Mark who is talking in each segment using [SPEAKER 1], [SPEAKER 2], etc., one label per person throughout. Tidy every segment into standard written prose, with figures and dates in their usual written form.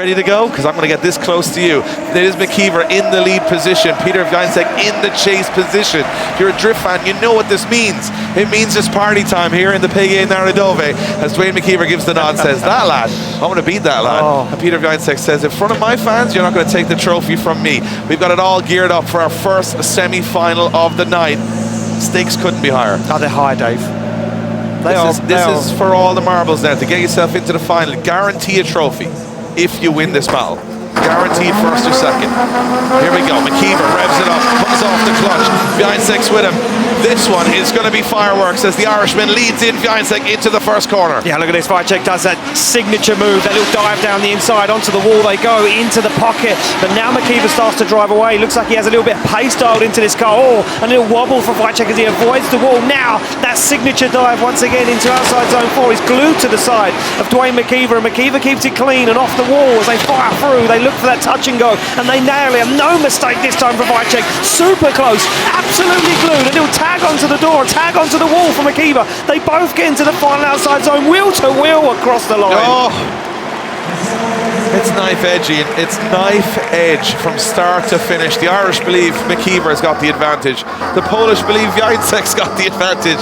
[SPEAKER 1] ready to go? Because I'm going to get this close to you. It is McKeever in the lead position. Peter Wiecek in the chase position. If you're a drift fan, you know what this means. It means it's party time here in the PGE Narodowy. As Duane McKeever gives the nod and says, that lad, I want to beat that lad. Oh. And Peter Wiecek says, in front of my fans, you're not going to take the trophy from me. We've got it all geared up for our first semi-final of the night. Stakes couldn't be higher.
[SPEAKER 2] Oh, they're high, Dave.
[SPEAKER 1] This is for all the marbles now to get yourself into the final. Guarantee a trophy if you win this battle. Guaranteed first or second. Here we go. McKeever revs it up, comes off the clutch. Wiecek's with him. This one is going to be fireworks as the Irishman leads in Wiecek into the first corner.
[SPEAKER 2] Yeah, look at this. Wiecek does that signature move, that little dive down the inside onto the wall. They go into the pocket, but now McKeever starts to drive away. Looks like he has a little bit of pace dialed into this car. Oh, a little wobble for Wiecek as he avoids the wall. Now that signature dive once again into outside zone 4. He's glued to the side of Duane McKeever, and McKeever keeps it clean and off the wall as they fire through. They look for that touch and go, and they nail it. No mistake this time for Wiecek. Super close, absolutely glued. A little tag onto the door, tag onto the wall for McKeever. They both get into the final outside zone, wheel to wheel across the line.
[SPEAKER 1] Oh. It's knife edgy. It's knife edge from start to finish. The Irish believe McKeever's got the advantage. The Polish believe Wiecek's got the advantage.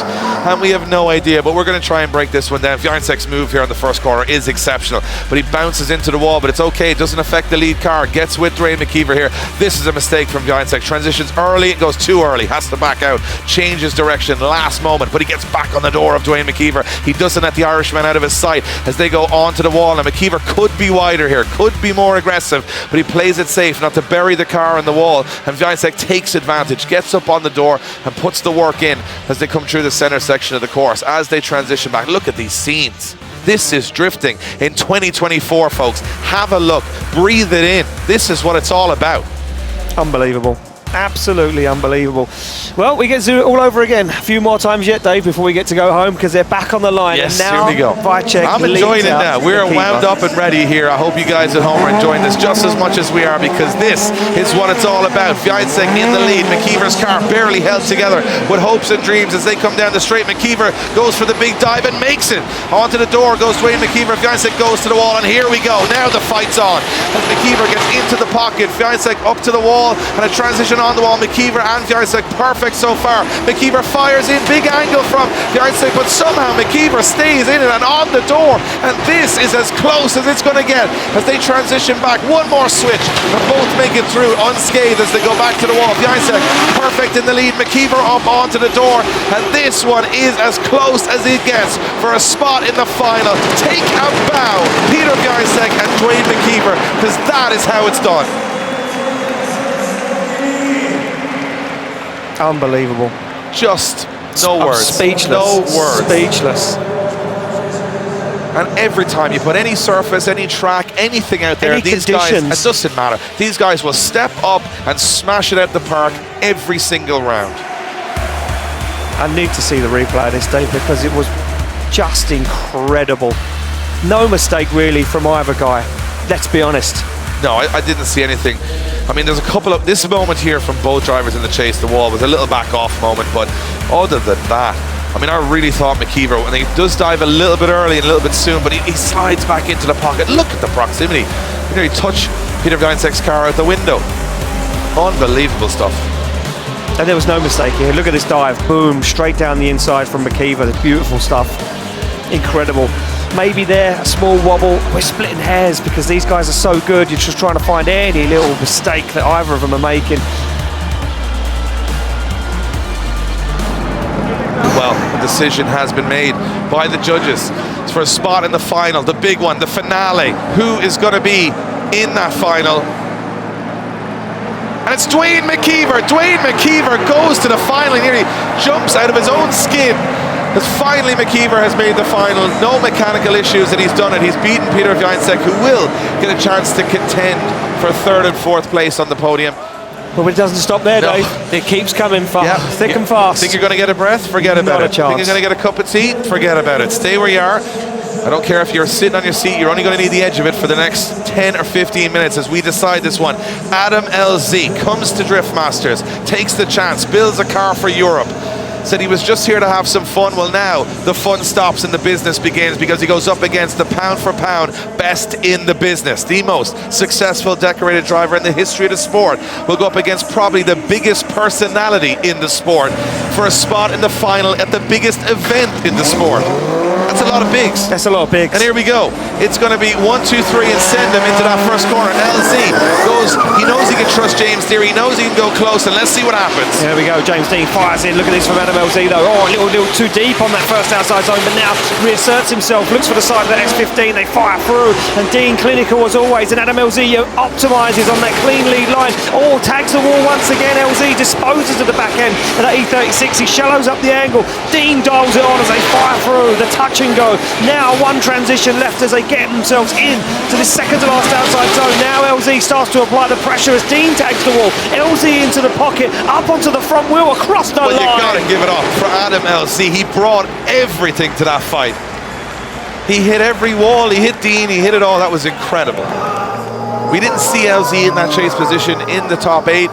[SPEAKER 1] And we have no idea, but we're going to try and break this one down. Wiecek's move here on the first corner is exceptional, but he bounces into the wall, but it's okay. It doesn't affect the lead car. Gets with Duane McKeever here. This is a mistake from Wiecek. Transitions early, it goes too early. Has to back out. Changes direction last moment, but he gets back on the door of Duane McKeever. He doesn't let the Irishman out of his sight as they go onto the wall. And McKeever could be wider here, could be more aggressive, but he plays it safe not to bury the car in the wall. And Wiecek takes advantage, gets up on the door and puts the work in as they come through the center section of the course. As they transition back, look at these scenes. This is drifting in 2024, folks. Have a look, breathe it in. This is what it's all about.
[SPEAKER 2] Unbelievable. Absolutely unbelievable. Well, we get to do it all over again. A few more times yet, Dave, before we get to go home, because they're back on the line.
[SPEAKER 1] Yes,
[SPEAKER 2] and now
[SPEAKER 1] here we go.
[SPEAKER 2] Wiecek
[SPEAKER 1] I'm enjoying it now. We're
[SPEAKER 2] McKeever.
[SPEAKER 1] wound up and ready here. I hope you guys at home are enjoying this just as much as we are, because this is what it's all about. Wiecek in the lead. McKeever's car barely held together with hopes and dreams as they come down the straight. McKeever goes for the big dive and makes it. Onto the door goes Duane McKeever. Wiecek goes to the wall, and here we go. Now the fight's on. As McKeever gets into the pocket, Wiecek up to the wall, and a transition on the wall. McKeever and Wiecek perfect so far. McKeever fires in, big angle from Wiecek, but somehow McKeever stays in it and on the door, and this is as close as it's going to get as they transition back. One more switch and both make it through unscathed as they go back to the wall. Wiecek perfect in the lead, McKeever up onto the door, and this one is as close as it gets for a spot in the final. Take a bow, Peter Wiecek and Duane McKeever, because that is how it's done.
[SPEAKER 2] Unbelievable.
[SPEAKER 1] Just no words.
[SPEAKER 2] Speechless.
[SPEAKER 1] No words.
[SPEAKER 2] Speechless.
[SPEAKER 1] And every time you put any surface, any track, anything out there,
[SPEAKER 2] any
[SPEAKER 1] these
[SPEAKER 2] conditions.
[SPEAKER 1] guys, it doesn't matter. These guys will step up and smash it out the park every single round.
[SPEAKER 2] I need to see the replay of this, Dave, because it was just incredible. No mistake really from either guy. Let's be honest.
[SPEAKER 1] No, I didn't see anything. I mean, there's a couple of, this moment here from both drivers in the chase, the wall was a little back off moment, but other than that, I mean, I really thought McKeever, and he does dive a little bit early and a little bit soon, but he slides back into the pocket. Look at the proximity. You know, he touched Peter Wiecek's car out the window. Unbelievable stuff.
[SPEAKER 2] And there was no mistake here. Look at this dive. Boom, straight down the inside from McKeever. It's beautiful stuff. Incredible. Maybe there, a small wobble. We're splitting hairs because these guys are so good. You're just trying to find any little mistake that either of them are making.
[SPEAKER 1] Well, a decision has been made by the judges. It's for a spot in the final, the big one, the finale. Who is going to be in that final? And it's Duane McKeever. Duane McKeever goes to the final. He nearly jumps out of his own skin. As finally McKeever has made the final. No mechanical issues, and he's done it. He's beaten Peter Wiecek, who will get a chance to contend for third and fourth place on the podium.
[SPEAKER 2] But it doesn't stop there, Dave. It keeps coming fast, thick and fast.
[SPEAKER 1] Think you're going to get a breath? Forget about it.
[SPEAKER 2] Not a chance.
[SPEAKER 1] Think you're going to get a cup of tea? Forget about it. Stay where you are. I don't care if you're sitting on your seat, you're only going to need the edge of it for the next 10 or 15 minutes as we decide this one. Adam LZ comes to Driftmasters, takes the chance, builds a car for Europe. said he was just here to have some fun. Well, now the fun stops and the business begins, because he goes up against the pound for pound best in the business, the most successful decorated driver in the history of the sport. Will go up against probably the biggest personality in the sport for a spot in the final at the biggest event in the sport. That's a lot of bigs.
[SPEAKER 2] That's a lot of bigs.
[SPEAKER 1] And here we go. It's going to be 1, 2, 3 and send him into that first corner. LZ goes, he knows he can trust James Deane. He knows he can go close, and let's see what happens.
[SPEAKER 2] There we go. James Deane fires in. Look at this from Adam LZ though. Oh, a little too deep on that first outside zone, but now reasserts himself. Looks for the side of the X15. They fire through, and Deane clinical as always. And Adam LZ optimises on that clean lead line. Oh, tags the wall once again. LZ disposes of the back end of that E36. He shallows up the angle. Deane dials it on as they fire through. The touch and go. Now one transition left as they get themselves in to the second to last outside zone. Now LZ starts to apply the pressure as Deane tags the wall. LZ into the pocket, up onto the front wheel, across the line.
[SPEAKER 1] Well, you gotta give it up for Adam LZ. He brought everything to that fight. He hit every wall, he hit Deane, he hit it all. That was incredible. We didn't see LZ in that chase position in the top 8,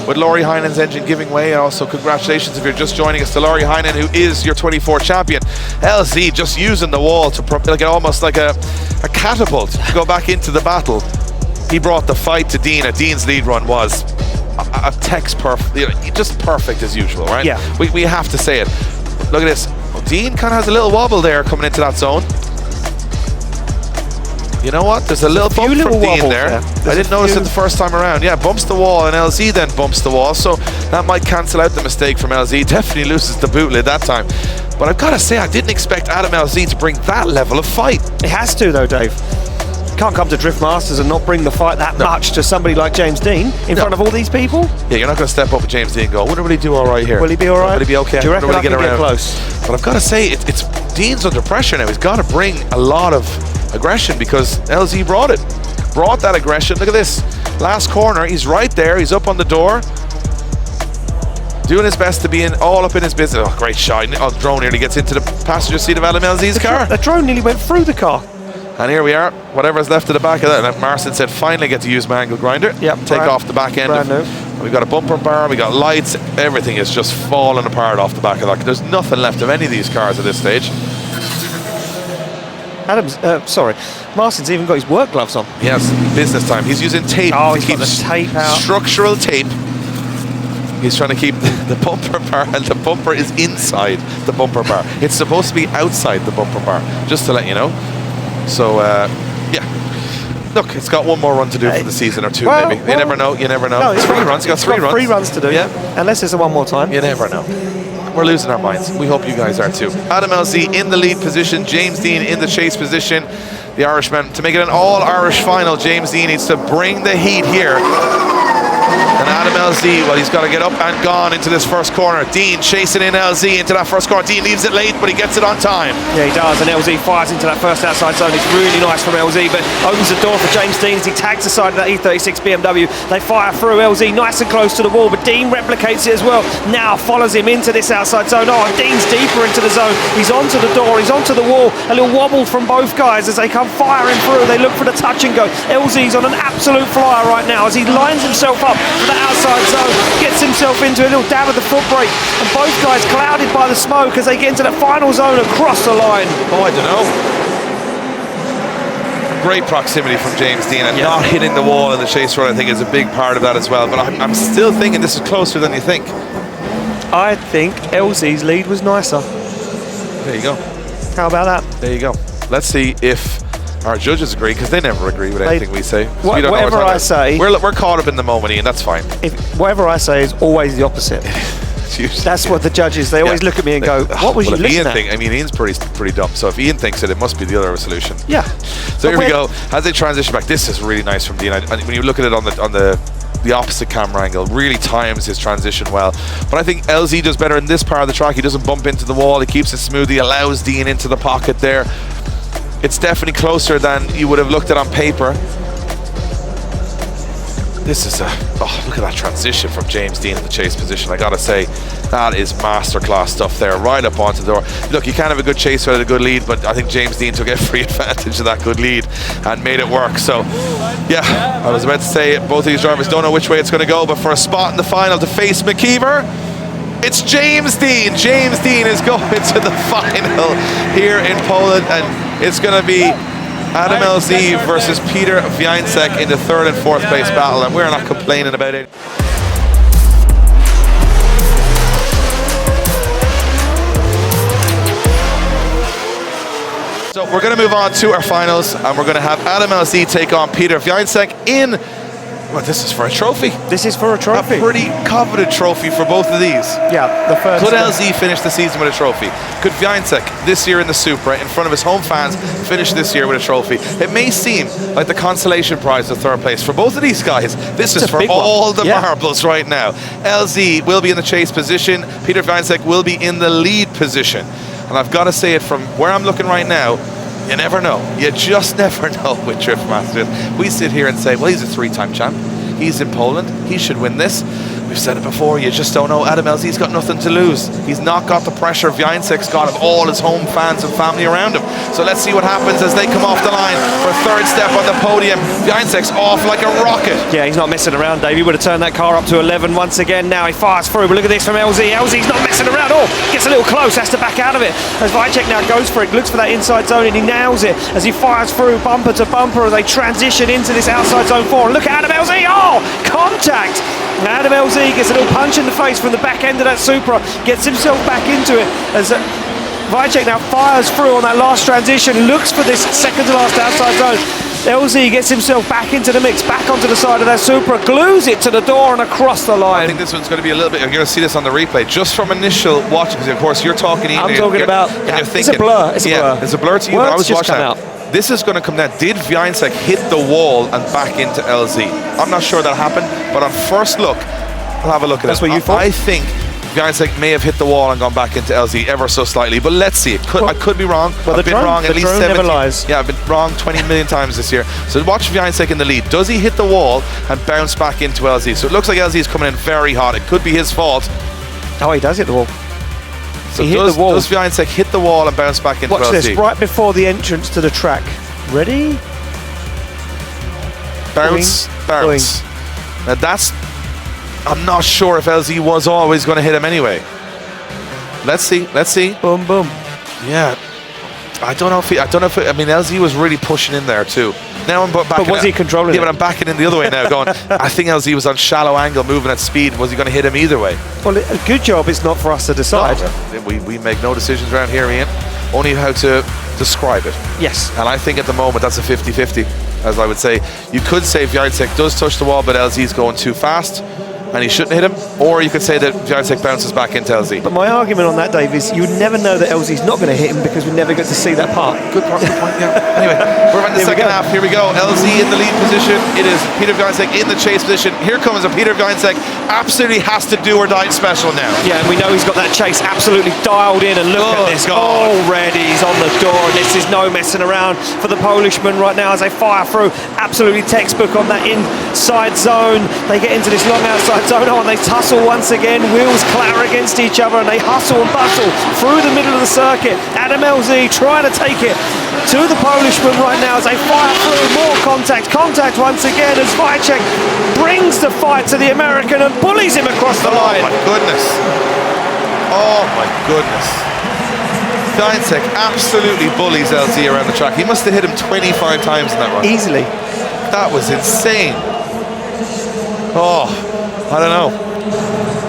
[SPEAKER 1] with Laurie Heinen's engine giving way. And also congratulations if you're just joining us to Laurie Heinen, who is your 24 champion. LZ just using the wall to almost like a catapult to go back into the battle. He brought the fight to Deane. Deane's lead run was a text perfect, just perfect as usual, right?
[SPEAKER 2] Yeah.
[SPEAKER 1] We have to say it. Look at this. Well, Deane kind of has a little wobble there coming into that zone. You know what? There's a little bump from Deane there. I didn't notice it the first time around. Yeah, bumps the wall, and LZ then bumps the wall. So that might cancel out the mistake from LZ. Definitely loses the boot lid that time. But I've got to say, I didn't expect Adam LZ to bring that level of fight.
[SPEAKER 2] It has to though, Dave. Can't come to Drift Masters and not bring the fight that much to somebody like James Deane in front of all these people.
[SPEAKER 1] Yeah, you're not going to step up with James Deane and go, will he do all right here?
[SPEAKER 2] Will he be all right?
[SPEAKER 1] Will he be okay?
[SPEAKER 2] Do you reckon I can get
[SPEAKER 1] close? But I've got to say, it's Deane's under pressure now. He's got to bring a lot of aggression, because LZ brought that aggression. Look at this last corner, he's right there, he's up on the door, doing his best to be all up in his business. Oh, great shot. Oh, the drone nearly gets into the passenger seat of Adam LZ's car.
[SPEAKER 2] The drone nearly went through the car.
[SPEAKER 1] And here we are, whatever's left at the back of that. And Marcin said, finally get to use my angle grinder.
[SPEAKER 2] Yep,
[SPEAKER 1] take off the back end. We've got a bumper bar, we got lights, everything is just falling apart off the back of that. There's nothing left of any of these cars at this stage.
[SPEAKER 2] Marcin's even got his work gloves on.
[SPEAKER 1] Yes, business time. He's using tape
[SPEAKER 2] to keep the tape out.
[SPEAKER 1] Structural tape. He's trying to keep the bumper bar, and the bumper is inside the bumper bar. It's supposed to be outside the bumper bar, just to let you know. So, yeah. Look, it's got one more run to do for the season, or two, maybe. You never know.
[SPEAKER 2] No,
[SPEAKER 1] it's 3 runs. It's got 3 runs
[SPEAKER 2] to do.
[SPEAKER 1] Yeah.
[SPEAKER 2] Unless there's a one more time.
[SPEAKER 1] You never know. We're losing our minds. We hope you guys are too. Adam LZ in the lead position, James Deane in the chase position. The Irishman, to make it an all-Irish final, James Deane needs to bring the heat here. And Adam LZ, well, he's got to get up and gone into this first corner. Deane chasing in LZ into that first corner. Deane leaves it late, but he gets it on time.
[SPEAKER 2] Yeah, he does, and LZ fires into that first outside zone. It's really nice from LZ, but opens the door for James Deane as he tags the side of that E36 BMW. They fire through. LZ nice and close to the wall, but Deane replicates it as well. Now follows him into this outside zone. Oh, and Deane's deeper into the zone. He's onto the door, he's onto the wall. A little wobble from both guys as they come firing through. They look for the touch and go. LZ's on an absolute flyer right now as he lines himself up for the outside zone, gets himself into a little dab of the foot brake, and both guys clouded by the smoke as they get into the final zone across the line.
[SPEAKER 1] Oh, I don't know. Great proximity from James Deane, and not hitting the wall in the chase run, I think, is a big part of that as well. But I'm still thinking this is closer than you think.
[SPEAKER 2] I think LZ's lead was nicer.
[SPEAKER 1] There you go.
[SPEAKER 2] How about that?
[SPEAKER 1] There you go. Let's see if our judges agree, because they never agree with anything we say. So
[SPEAKER 2] whatever I say,
[SPEAKER 1] we're caught up in the moment, Ian. That's fine.
[SPEAKER 2] Whatever I say is always the opposite. That's what the judges. They always look at me and go, "What was you listening at?"
[SPEAKER 1] I mean, Ian's pretty dumb. So if Ian thinks it must be the other solution.
[SPEAKER 2] Yeah.
[SPEAKER 1] So here we go. As they transition back, this is really nice from Deane. And when you look at it on the opposite camera angle, really times his transition well. But I think LZ does better in this part of the track. He doesn't bump into the wall. He keeps it smooth. He allows Deane into the pocket there. It's definitely closer than you would have looked at on paper. This is look at that transition from James Deane in the chase position. I gotta say, that is masterclass stuff there, right up onto the door. Look, you can't have a good chase without a good lead, but I think James Deane took every advantage of that good lead and made it work. So, yeah, I was about to say both of these drivers don't know which way it's going to go, but for a spot in the final to face McKeever, It's James Deane. James Deane is going to the final here in Poland, and it's going to be Adam LZ versus Peter Wiecek in the 3rd and 4th place battle, and we're not complaining about it. So we're going to move on to our finals, and we're going to have Adam LZ take on Peter Wiecek in... Well, this is for a trophy.
[SPEAKER 2] This is for a trophy.
[SPEAKER 1] A pretty coveted trophy for both of these.
[SPEAKER 2] Yeah, the first.
[SPEAKER 1] Could LZ finish the season with a trophy? Could Wiecek this year in the Supra, in front of his home fans, finish this year with a trophy? It may seem like the consolation prize of 3rd place. For both of these guys, this is for all the marbles right now. LZ will be in the chase position. Peter Wiecek will be in the lead position. And I've got to say it, from where I'm looking right now, you never know. You just never know with driftmasters. We sit here and say, well, he's a 3-time champ. He's in Poland. He should win this. We've said it before, you just don't know. Adam LZ's got nothing to lose. He's not got the pressure Wiecek's got of all his home fans and family around him. So let's see what happens as they come off the line for 3rd step on the podium. Wiecek's off like a rocket.
[SPEAKER 2] Yeah, he's not messing around, Dave. He would have turned that car up to 11 once again. Now he fires through, but look at this from LZ. LZ's not messing around. Oh, gets a little close, has to back out of it. As Wiecek now goes for it, looks for that inside zone, and he nails it as he fires through bumper to bumper as they transition into this outside zone 4. And look at Adam LZ. Oh, contact. Adam LZ gets a little punch in the face from the back end of that Supra, gets himself back into it as Wiecek now fires through on that last transition, looks for this second to last outside zone. LZ gets himself back into the mix, back onto the side of that Supra, glues it to the door and across the line.
[SPEAKER 1] I think this one's going to be a little bit, you're going to see this on the replay, just from initial watching, because of course you're talking...
[SPEAKER 2] I'm talking about,
[SPEAKER 1] you're thinking,
[SPEAKER 2] it's a blur, it's a blur.
[SPEAKER 1] It's a blur to you, but I was watching that. This is going to come down. Did Wiecek hit the wall and back into LZ? I'm not sure that happened, but on first look, I'll have a look at it.
[SPEAKER 2] That's what you thought?
[SPEAKER 1] I think Wiecek may have hit the wall and gone back into LZ ever so slightly, but let's see. I could be wrong.
[SPEAKER 2] Well,
[SPEAKER 1] I've been wrong at least 17.
[SPEAKER 2] Never lies.
[SPEAKER 1] Yeah, I've been wrong 20 million times this year. So watch Wiecek in the lead. Does he hit the wall and bounce back into LZ? So it looks like LZ is coming in very hot. It could be his fault.
[SPEAKER 2] Oh, he does hit the wall.
[SPEAKER 1] So he hit the wall. Does Wiecek hit the wall and bounce back into LZ?
[SPEAKER 2] Watch this, right before the entrance to the track. Ready?
[SPEAKER 1] Bounce, bounce. Now that's... I'm not sure if LZ was always going to hit him anyway. Let's see. Let's see.
[SPEAKER 2] Boom, boom.
[SPEAKER 1] Yeah. I don't know if I mean, LZ was really pushing in there too. Now I'm back.
[SPEAKER 2] But was he controlling it?
[SPEAKER 1] Yeah, but I'm backing in the other way now, going, I think LZ was on shallow angle, moving at speed. Was he going to hit him either way?
[SPEAKER 2] Well, a good job it's not for us to decide.
[SPEAKER 1] No, we make no decisions around here, Ian. Only how to describe it.
[SPEAKER 2] Yes.
[SPEAKER 1] And I think at the moment that's a 50-50, as I would say. You could say Wiecek does touch the wall, but LZ's going too fast and he shouldn't hit him, or you could say that Wiecek bounces back into LZ.
[SPEAKER 2] But my argument on that, Dave, is you never know that LZ's not going to hit him because we never get to see that part.
[SPEAKER 1] Good point, yeah. Anyway, we're in the second half. Here we go. LZ in the lead position. It is Peter Wiecek in the chase position. Here comes a Peter Wiecek. Absolutely has to do or die special now.
[SPEAKER 2] Yeah, and we know he's got that chase absolutely dialed in, and look at this.
[SPEAKER 1] God.
[SPEAKER 2] Already he's on the door, and this is no messing around for the Polishman right now as they fire through. Absolutely textbook on that inside zone. They get into this long outside zone, and they tussle once again. Wheels clatter against each other, and they hustle and bustle through the middle of the circuit. Adam LZ trying to take it to the Polishman right now as they fire through. More contact once again as Wiecek brings the fight to the American and bullies him across the line.
[SPEAKER 1] Oh my goodness. Oh my goodness. Wiecek absolutely bullies LZ around the track. He must have hit him 25 times in that run.
[SPEAKER 2] Easily.
[SPEAKER 1] That was insane. Oh, I don't know.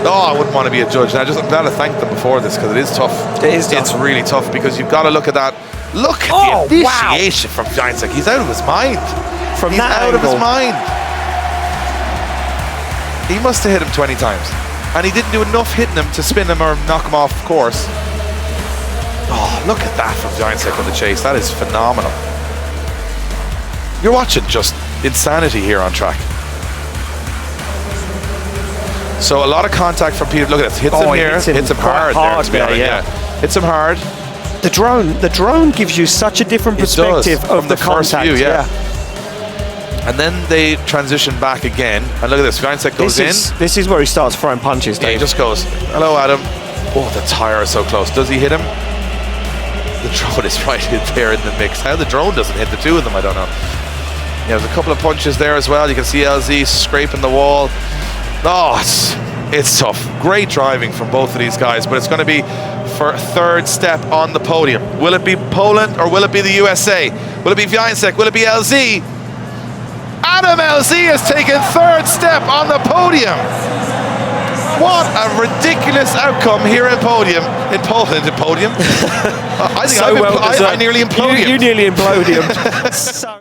[SPEAKER 1] Oh, I wouldn't want to be a judge. Now, I'm glad to thank them before this because it is tough.
[SPEAKER 2] It is tough.
[SPEAKER 1] It's really tough because you've got to look at that. Look at the initiation from Wiecek. He's out of his mind. He's out of his mind. He must have hit him 20 times. And he didn't do enough hitting him to spin him or knock him off course. Oh, look at that from Wiecek on the chase. That is phenomenal. You're watching just insanity here on track. So a lot of contact from Peter. Look at this. Hits him here. Hits him hard there. Yeah. Hits him hard.
[SPEAKER 2] The drone gives you such a different perspective of the
[SPEAKER 1] first
[SPEAKER 2] contact.
[SPEAKER 1] view, yeah. And then they transition back again. And look at this. Wiecek goes in.
[SPEAKER 2] This is where he starts throwing punches, Dave.
[SPEAKER 1] Yeah, he just goes, hello, Adam. Oh, the tire is so close. Does he hit him? The drone is right in there in the mix. How the drone doesn't hit the two of them, I don't know. Yeah, there's a couple of punches there as well. You can see LZ scraping the wall. Oh, It's tough. Great driving from both of these guys, but it's going to be for third step on the podium. Will it be Poland or will it be the USA? Will it be Wiecek? Will it be LZ? Adam LZ has taken third step on the podium. What a ridiculous outcome here in Poland. I think
[SPEAKER 2] So
[SPEAKER 1] I nearly imploded.
[SPEAKER 2] You nearly imploded. So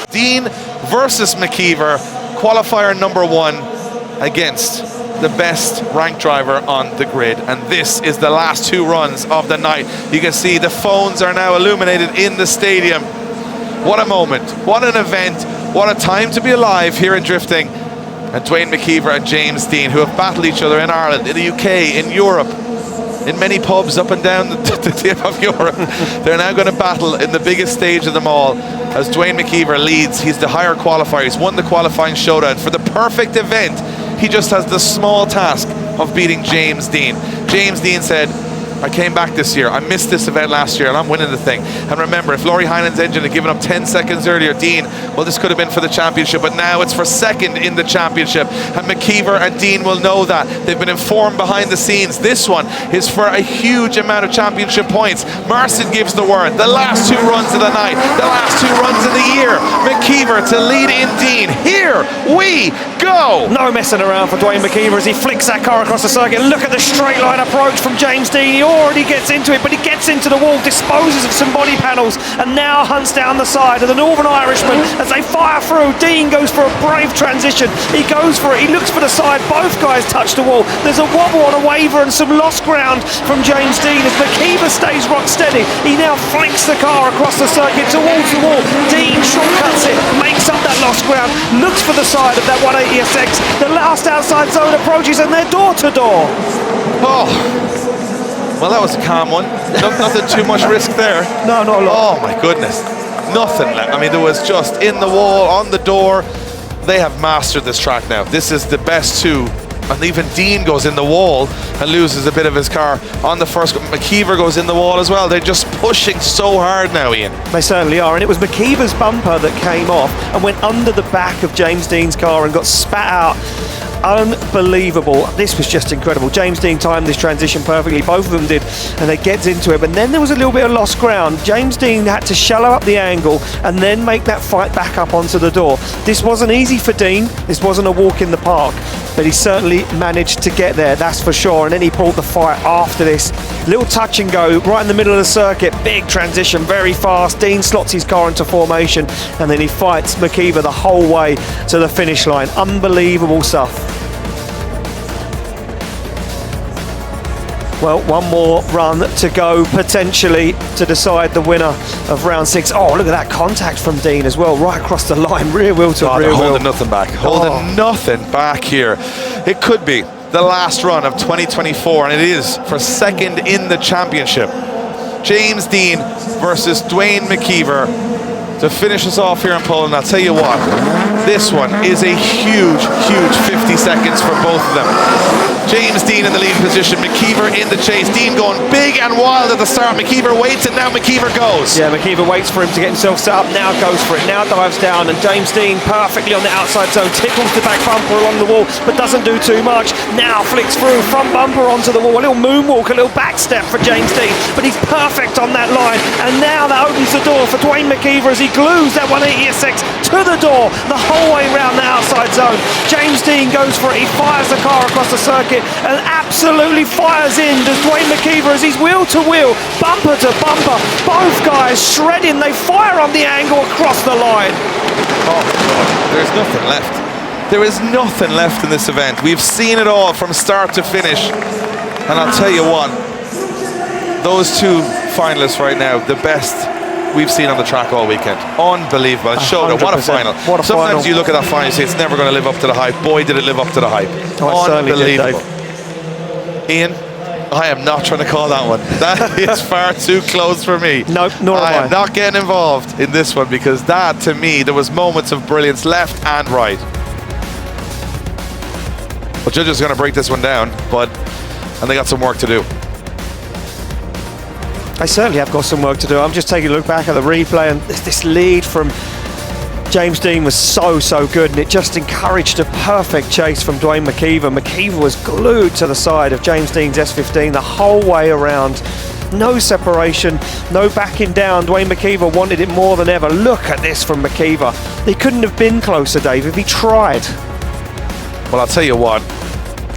[SPEAKER 1] Deane versus McKeever, qualifier number 1 against the best ranked driver on the grid. And this is the last 2 runs of the night. You can see the phones are now illuminated in the stadium. What a moment, what an event, what a time to be alive here in drifting. And Duane McKeever and James Deane, who have battled each other in Ireland, in the UK, in Europe, in many pubs up and down the tip of Europe. They're now going to battle in the biggest stage of them all as Duane McKeever leads. He's the higher qualifier. He's won the qualifying showdown. For the perfect event, he just has the small task of beating James Deane. James Deane said, I came back this year. I missed this event last year and I'm winning the thing. And remember, if Laurie Heinen's engine had given up 10 seconds earlier, Deane, well, this could have been for the championship, but now it's for second in the championship. And McKeever and Deane will know that. They've been informed behind the scenes. This one is for a huge amount of championship points. Marcin gives the word. The last 2 runs of the night, the last 2 runs of the year. McKeever to lead in Deane. Here we go.
[SPEAKER 2] no messing around for Duane McKeever as he flicks that car across the circuit. Look at the straight line approach from James Deane. He already gets into it, but he gets into the wall, disposes of some body panels, and now hunts down the side of the Northern Irishman as they fire through. Deane goes for a brave transition. He goes for it. He looks for the side. Both guys touch the wall. There's a wobble on a waver and some lost ground from James Deane as McKeever stays rock steady. He now flicks the car across the circuit towards the wall. Deane shortcuts it, makes up that lost ground, looks for the side of that 180SX. The last outside zone approaches and they're door to door.
[SPEAKER 1] Oh, well, that was a calm one. Nothing too much risk there.
[SPEAKER 2] No, not a lot.
[SPEAKER 1] Oh my goodness, nothing left. I mean, there was just in the wall, on the door. They have mastered this track now. This is the best 2. And even Deane goes in the wall and loses a bit of his car on the first. McKeever goes in the wall as well. They're just pushing so hard now, Ian.
[SPEAKER 2] They certainly are, and it was McKeever's bumper that came off and went under the back of James Deane's car and got spat out. Unbelievable. This was just incredible. James Deane timed this transition perfectly. Both of them did, and they get into it. But then there was a little bit of lost ground. James Deane had to shallow up the angle and then make that fight back up onto the door. This wasn't easy for Deane. This wasn't a walk in the park, but he certainly managed to get there, that's for sure. And then he brought the fight after this. Little touch and go right in the middle of the circuit. Big transition, very fast. Deane slots his car into formation, and then he fights McKeever the whole way to the finish line. Unbelievable stuff. Well, one more run to go, potentially, to decide the winner of round 6. Oh, look at that contact from Deane as well, right across the line, rear wheel to rear wheel.
[SPEAKER 1] Holding nothing back, holding nothing back here. It could be the last run of 2024, and it is for second in the championship. James Deane versus Duane McKeever to finish us off here in Poland. I'll tell you what, this one is a huge, huge 50 seconds for both of them. James Deane in the lead position, McKeever in the chase. Deane going big and wild at the start. McKeever waits and now McKeever goes.
[SPEAKER 2] Yeah, McKeever waits for him to get himself set up, now goes for it, now dives down, and James Deane perfectly on the outside zone, tickles the back bumper along the wall, but doesn't do too much. Now flicks through, front bumper onto the wall, a little moonwalk, a little back step for James Deane, but he's perfect on that line, and now that opens the door for Duane McKeever as he glues that 180SX to the door the whole way round the outside zone. James Deane goes for it, he fires the car across the circuit and absolutely fires in does Duane McKeever as he's wheel to wheel, bumper to bumper, both guys shredding. They fire on the angle across the line.
[SPEAKER 1] Oh God, there's nothing left. There is nothing left in this event. We've seen it all from start to finish, and I'll tell you what, those 2 finalists right now, the best we've seen on the track all weekend. Unbelievable. Showdown. What a final.
[SPEAKER 2] What a
[SPEAKER 1] Sometimes
[SPEAKER 2] final.
[SPEAKER 1] you look at that final and say it's never going to live up to the hype. Boy, did it live up to the hype.
[SPEAKER 2] Oh,
[SPEAKER 1] unbelievable. Ian, I am not trying to call that one. That is far too close for me.
[SPEAKER 2] Nope, nor am I.
[SPEAKER 1] I am not getting involved in this one because that, to me, there was moments of brilliance left and right. Well, judges are going to break this one down, and they got some work to do.
[SPEAKER 2] They certainly have got some work to do. I'm just taking a look back at the replay, and this lead from James Deane was so good, and it just encouraged a perfect chase from Duane McKeever. McKeever was glued to the side of James Deane's S15 the whole way around. No separation, no backing down. Duane McKeever wanted it more than ever. Look at this from McKeever. He couldn't have been closer, Dave, if he tried.
[SPEAKER 1] Well, I'll tell you what,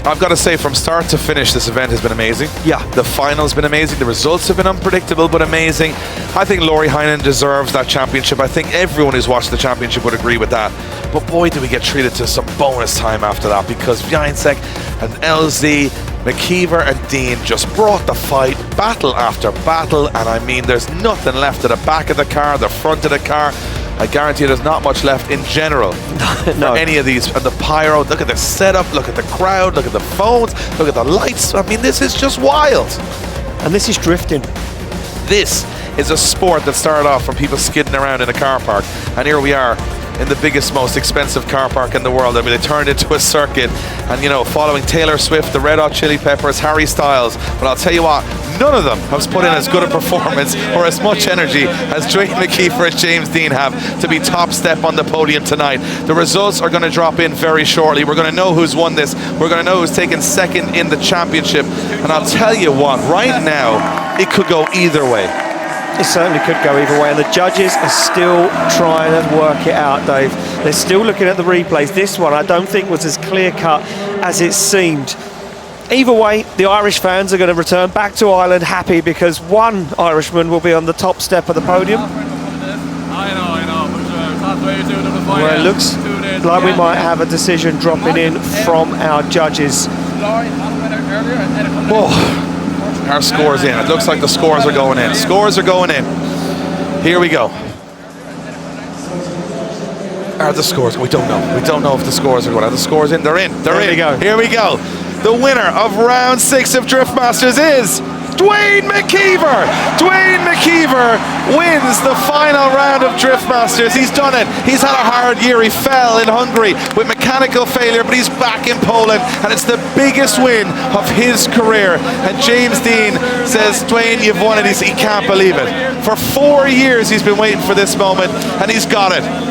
[SPEAKER 1] I've got to say, from start to finish, this event has been amazing.
[SPEAKER 2] Yeah.
[SPEAKER 1] The final's been amazing. The results have been unpredictable, but amazing. I think Laurie Heinen deserves that championship. I think everyone who's watched the championship would agree with that. But boy, do we get treated to some bonus time after that, because Wiecek and LZ, McKeever and Deane just brought the fight, battle after battle, and I mean, there's nothing left at the back of the car, the front of the car. I guarantee there's not much left in general
[SPEAKER 2] No.
[SPEAKER 1] for any of these. And the pyro, look at the setup, look at the crowd, look at the phones, look at the lights. I mean, this is just wild.
[SPEAKER 2] And this is drifting.
[SPEAKER 1] This is a sport that started off from people skidding around in a car park, and here we are in the biggest, most expensive car park in the world. I mean, they turned it into a circuit, and you know, following Taylor Swift, the Red Hot Chili Peppers, Harry Styles. But I'll tell you what, none of them have put in as good a performance or as much energy as Duane McKeever and James Deane have to be top step on the podium tonight. The results are going to drop in very shortly. We're going to know who's won this. We're going to know who's taken second in the championship. And I'll tell you what, right now, it could go either way.
[SPEAKER 2] It certainly could go either way, and the judges are still trying to work it out, Dave. They're still looking at the replays. This one I don't think was as clear-cut as it seemed. Either way, the Irish fans are going to return back to Ireland happy, because one Irishman will be on the top step of the podium.
[SPEAKER 3] I know.
[SPEAKER 2] Where it looks like we might have a decision dropping in from our judges.
[SPEAKER 1] Whoa. Our scores in. It looks like the scores are going in. Scores are going in. Here we go. Are the scores? We don't know. We don't know if the scores are going. Are the scores in? They're in. They're in.
[SPEAKER 2] Here we go.
[SPEAKER 1] Here we go. The winner of round 6 of Drift Masters is Duane McKeever. Duane McKeever wins the final round of Drift Masters. He's done it. He's had a hard year. He fell in Hungary with mechanical failure, but he's back in Poland, and it's the biggest win of his career. And James Deane says, Duane, you've won it. He can't believe it. For 4 years he's been waiting for this moment, and he's got it.